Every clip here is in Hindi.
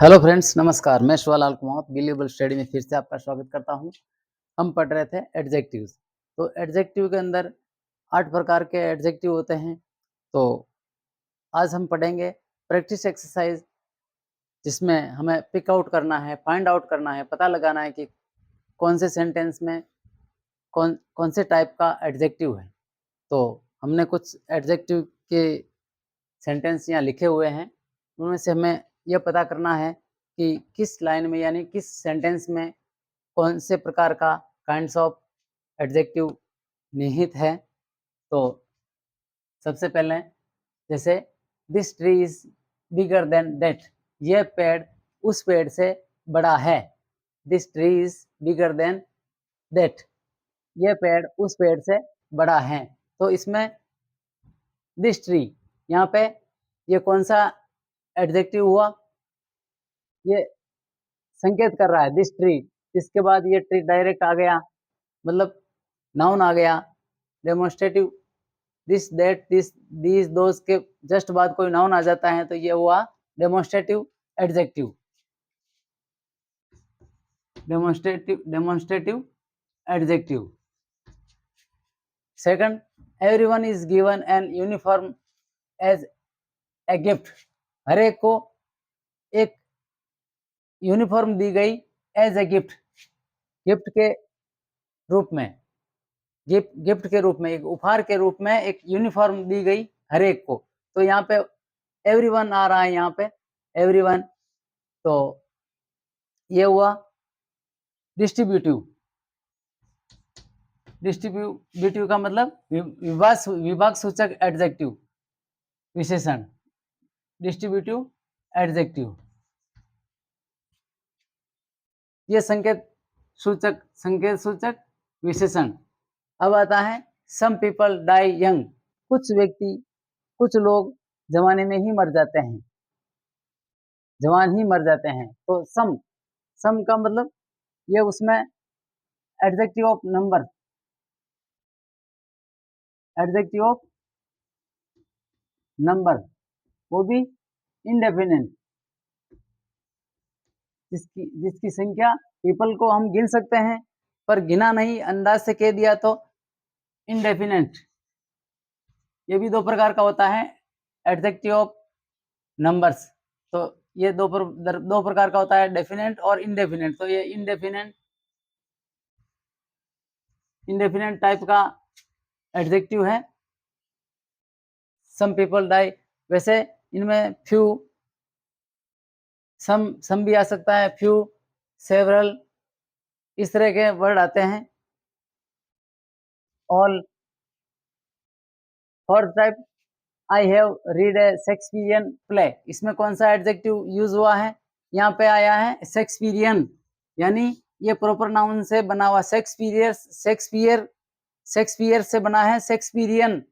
हेलो फ्रेंड्स, नमस्कार। मैं शिवालाल कुमार बिलीवेबल स्टडी में फिर से आपका स्वागत करता हूं। हम पढ़ रहे थे एडजेक्टिव्स। तो एडजेक्टिव के अंदर 8 प्रकार के एडजेक्टिव होते हैं। तो आज हम पढ़ेंगे प्रैक्टिस एक्सरसाइज, जिसमें हमें पिक आउट करना है, फाइंड आउट करना है, पता लगाना है कि कौन से सेंटेंस में कौन कौन से टाइप का एडजेक्टिव है। तो हमने कुछ एडजेक्टिव के सेंटेंस यहाँ लिखे हुए हैं। उनमें से हमें यह पता करना है कि किस लाइन में यानी किस सेंटेंस में कौन से प्रकार का काइंड्स ऑफ एडजेक्टिव निहित है। तो सबसे पहले जैसे this tree is bigger than that, यह पेड़ उस पेड़ से बड़ा है। This tree is bigger than that, यह पेड़ उस पेड़ से बड़ा है। तो इसमें दिस ट्री, यहाँ पे ये कौन सा एडजेक्टिव हुआ? ये संकेत कर रहा है दिस ट्री, इसके बाद ये ट्री डायरेक्ट आ गया, मतलब नाउन आ गया। Demonstrative this that this these those के जस्ट बाद कोई नाउन आ जाता है तो ये हुआ demonstrative adjective. Demonstrative adjective. Second, everyone is given an uniform as a gift, हर एक को एक यूनिफॉर्म दी गई एज ए गिफ्ट, गिफ्ट के रूप में, गिफ्ट के रूप में, एक उपहार के रूप में एक यूनिफॉर्म दी गई हर एक को। तो यहाँ पे एवरीवन आ रहा है, यहाँ पे एवरीवन, तो ये हुआ डिस्ट्रीब्यूटिव। डिस्ट्रीब्यूटिव का मतलब विभाग सूचक एडजेक्टिव, विशेषण। डिस्ट्रीब्यूटिव एडजेक्टिव ये संकेत सूचक विशेषण। अब आता है सम पीपल डाई यंग, कुछ लोग जवानी में ही मर जाते हैं, जवान ही मर जाते हैं। तो सम का मतलब ये उसमें adjective of number, adjective of number, वो भी इंडेफिनेट, जिसकी संख्या पीपल को हम गिन सकते हैं पर गिना नहीं, अंदाज से कह दिया तो इंडेफिनेट। ये भी दो प्रकार का होता है एडजेक्टिव ऑफ नंबर्स। तो ये दो प्रकार का होता है, डेफिनेट और इंडेफिनेट। तो ये इंडेफिनेट टाइप का एडजेक्टिव है सम पीपल डाई। वैसे इनमें फ्यू, सम भी आ सकता है, फ्यू, सेवरल, इस तरह के वर्ड आते हैं। All, fourth type, I have read A Shakespearean play, इसमें कौन सा एडजेक्टिव यूज हुआ है? यहाँ पे आया है शेक्सपियरियन, यानी ये प्रॉपर नाउन से बना हुआ। शेक्सपियर से बना है शेक्सपियरियन,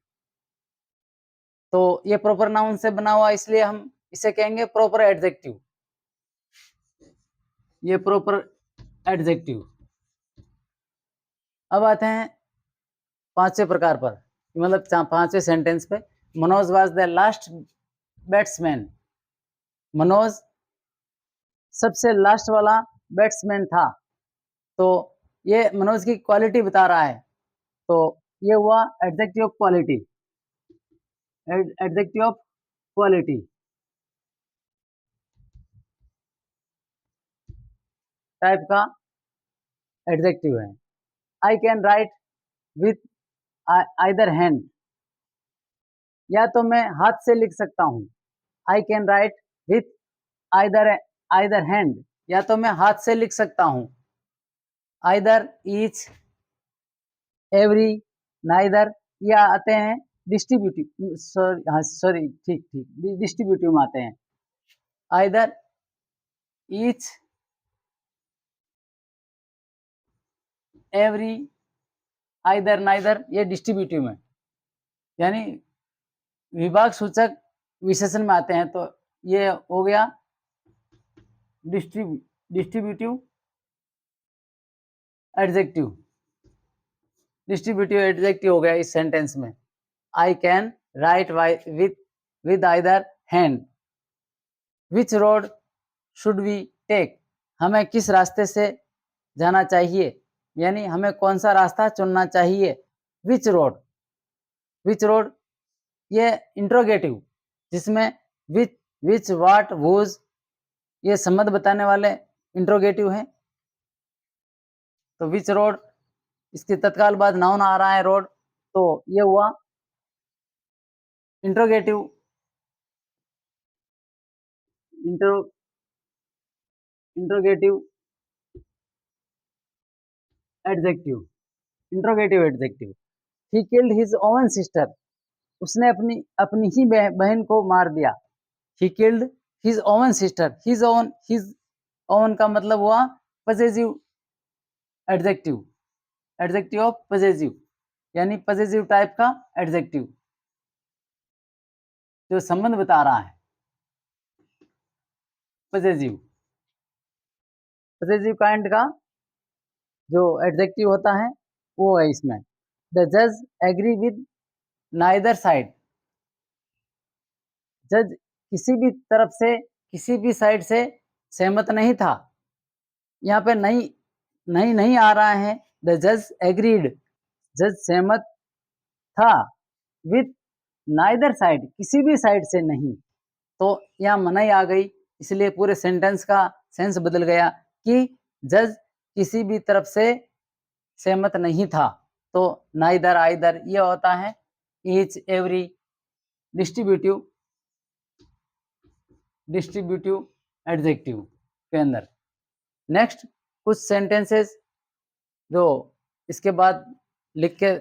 तो ये प्रॉपर नाउन से बना हुआ, इसलिए हम इसे कहेंगे प्रॉपर एडजेक्टिव। ये प्रॉपर एडजेक्टिव। अब आते हैं पांचवें प्रकार पर, मतलब पांचवें सेंटेंस पे। Manoj was the last batsman, Manoj सबसे लास्ट वाला बैट्समैन था। तो ये मनोज की क्वालिटी बता रहा है, तो ये हुआ adjective of quality, adjective of quality type का एडजेक्टिव है। आई can write with either hand, या तो मैं हाथ से लिख सकता हूँ। आई can write with either hand, या तो मैं हाथ से लिख सकता हूँ। आइदर, ईच, एवरी, नाइदर, या आते हैं डिस्ट्रीब्यूटिव, सॉरी ठीक डिस्ट्रीब्यूटिव में आते हैं। Either, each, every, either, neither, ये डिस्ट्रीब्यूटिव में, यानी विभाग सूचक विशेषण में आते हैं। तो ये हो गया डिस्ट्रीब्यूटिव एडजेक्टिव, डिस्ट्रीब्यूटिव एडजेक्टिव हो गया इस सेंटेंस में। I can write with either hand, which road should we take, हमें किस रास्ते से जाना चाहिए, यानी हमें कौन सा रास्ता चुनना चाहिए। विच रोड, विच रोड ये इंट्रोगेटिव, जिसमें विच वाट वोज ये संबंध बताने वाले इंट्रोगेटिव हैं। तो विच रोड, इसके तत्काल बाद नाउन आ रहा है रोड, तो ये हुआ interrogative, interrogative adjective, interrogative adjective. He killed his oven sister, उसने अपनी अपनी ही बहन को मार दिया। He killed his oven sister, his oven का मतलब हुआ possessive adjective, adjective of possessive, यानी पजेसिव टाइप का एडजेक्टिव जो संबंध बता रहा है। पजेसिव, पजेसिव काइंड का जो एडजेक्टिव होता है वो है इसमें। द जज एग्री विद नाइदर साइड, जज किसी भी तरफ से, किसी भी साइड से सहमत नहीं था। यहाँ पे नहीं नहीं नहीं आ रहा है। द जज एग्रीड, जज सहमत था। विथ नाइदर साइड, किसी भी साइड से नहीं, तो यहाँ मनाही आ गई, इसलिए पूरे सेंटेंस का सेंस बदल गया कि जज किसी भी तरफ से सहमत नहीं था। तो नाइदर आइदर ये होता है ईच एवरी डिस्ट्रीब्यूटिव एडजेक्टिव के अंदर। नेक्स्ट कुछ सेंटेंसेस जो इसके बाद लिख के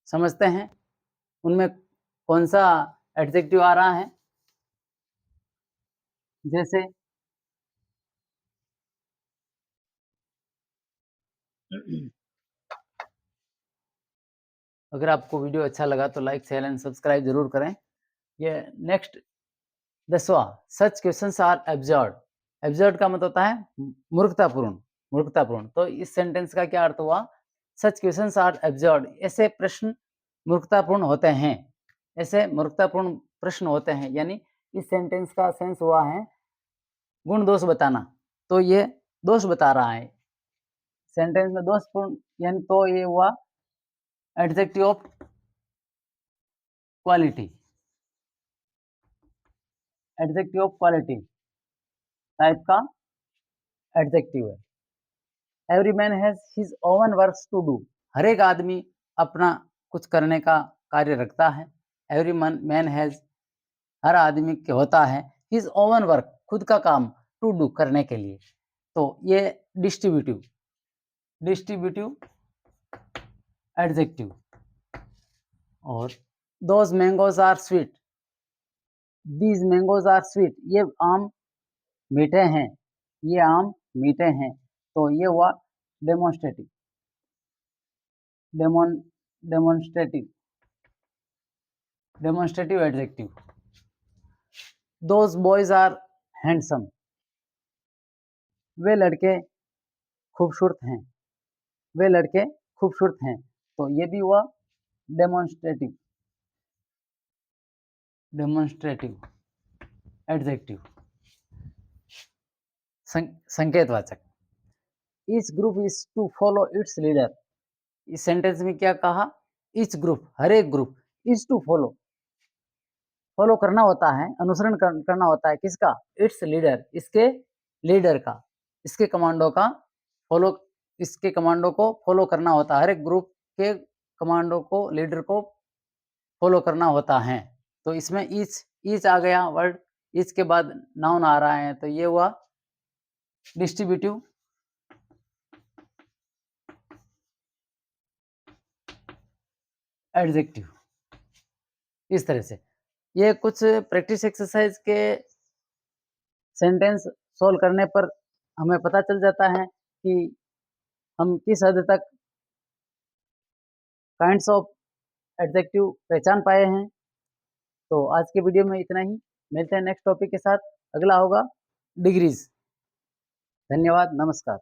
समझते हैं, उनमें कौन सा एडजेक्टिव आ रहा है। जैसे अगर आपको वीडियो अच्छा लगा तो लाइक शेयर एंड सब्सक्राइब जरूर करें। ये नेक्स्ट 10वां, such questions are absurd. Absurd का मतलब होता है मूर्खतापूर्ण, मूर्खतापूर्ण। तो इस सेंटेंस का क्या अर्थ हुआ, सच क्वेश्चंस आर एब्सर्ड, ऐसे प्रश्न मूर्खतापूर्ण होते हैं, ऐसे मूर्खतापूर्ण प्रश्न होते हैं। यानी इस सेंटेंस का सेंस हुआ है गुण दोष बताना, तो ये दोष बता रहा है सेंटेंस में दोषपूर्ण, यानी तो ये हुआ adjective of quality, adjective of quality type का एडजेक्टिव है। Every man has his own works to do, हर एक आदमी अपना कुछ करने का कार्य रखता है। एवरी मैन हैज, हर आदमी के होता है हिज ओवन वर्क, खुद का काम, टू डू करने के लिए। तो ये डिस्ट्रीब्यूटिव एडजेक्टिव। और those mangoes are sweet, these mangoes are sweet, ये आम मीठे हैं, ये आम मीठे हैं। तो ये हुआ demonstrative, demonstrative adjective. Those boys are handsome, वे लड़के खूबसूरत हैं, वे लड़के खूबसूरत हैं। तो ये भी हुआ डेमोन्स्ट्रेटिव एडजेक्टिव, संकेतवाचक। Each group is to follow its leader, इस सेंटेंस में क्या कहा, ईच ग्रुप, हर एक group, is to follow, follow करना होता है, अनुसरण करना होता है किसका, इट्स लीडर, इसके लीडर का, इसके कमांडो का फॉलो, इसके कमांडो को फॉलो करना होता है, हर एक ग्रुप के कमांडो को, लीडर को फॉलो करना होता है। तो इसमें ईच आ गया वर्ड, ईच के बाद नाउन आ रहा है, तो ये हुआ डिस्ट्रीब्यूटिव एडजेक्टिव। इस तरह से ये कुछ प्रैक्टिस एक्सरसाइज के सेंटेंस सोल्व करने पर हमें पता चल जाता है कि हम किस हद तक काइंड्स ऑफ एडजेक्टिव पहचान पाए हैं। तो आज के वीडियो में इतना ही, मिलते हैं नेक्स्ट टॉपिक के साथ। अगला होगा डिग्रीज। धन्यवाद, नमस्कार।